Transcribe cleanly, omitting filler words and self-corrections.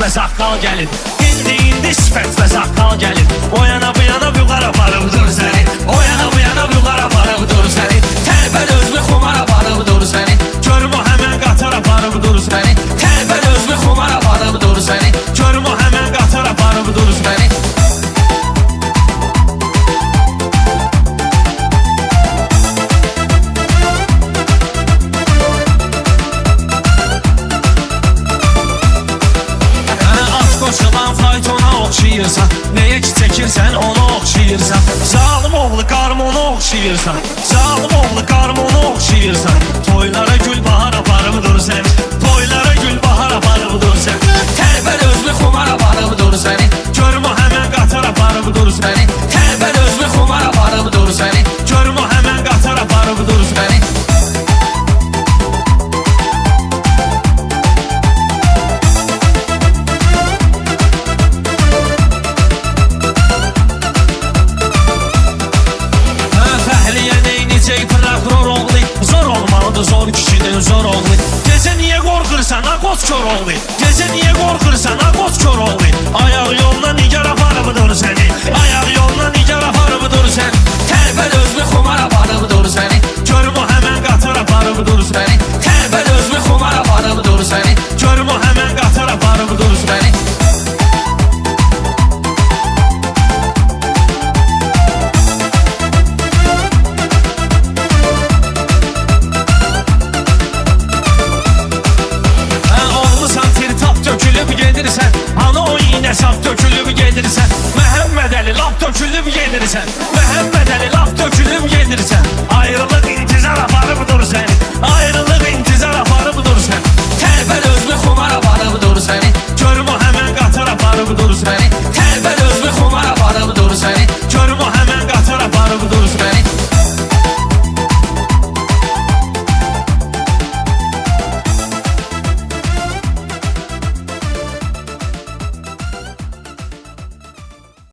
və saqqal gəlir. İndi sifət və saqqal gəlir. O yana bu yana yuqar aparıbdır səni. O yana bu yana yuqar aparıbdır səni. Tərbəd özlü xumar aparıbdır səni. Görüm o həmən qatar aparıbdır səni. Tərbəd özlü xumar aparıbdır səni. Görüm o həmən qatar aparıbdır səni. Qoşulan faytona oxşayırsan, nəyə ki çəkirsən onu oxşayırsan. Zalım oğlu qarmonu oxşayırsan, zalım oğlu qarmonu oxşayırsan. Toylara gül bahar aparıbdır səni, toylara gül bahar aparıbdır səni. Tərbəd özlü xumar aparıbdır səni. Görüm o həmən qatar aparıbdır səni. Tərbəd özlü xumar aparıbdır səni. Görüm o həmən qatar aparıbdır səni. Zor olmalıdır zor kişinin zor oğlu. Gecə niyə qorxursan aqoz kör oğlu. Gecə niyə qorxursan aqoz kör oğlu. Ayaq yoluna nigar aparıbdır səni. Ayaq yoluna nigar aparıbdır səni. Tərbəd özlü xumar aparıbdır səni. Görüm o həmən qatar aparıbdır səni. Tərbəd özlü xumar aparıbdır səni. Görüm o həmən qatar aparıbdır səni. Gedirsən, hanı o iynə saf tökülüb gedirsən. Məhəmməd Əli lap tökülüb gedirsən.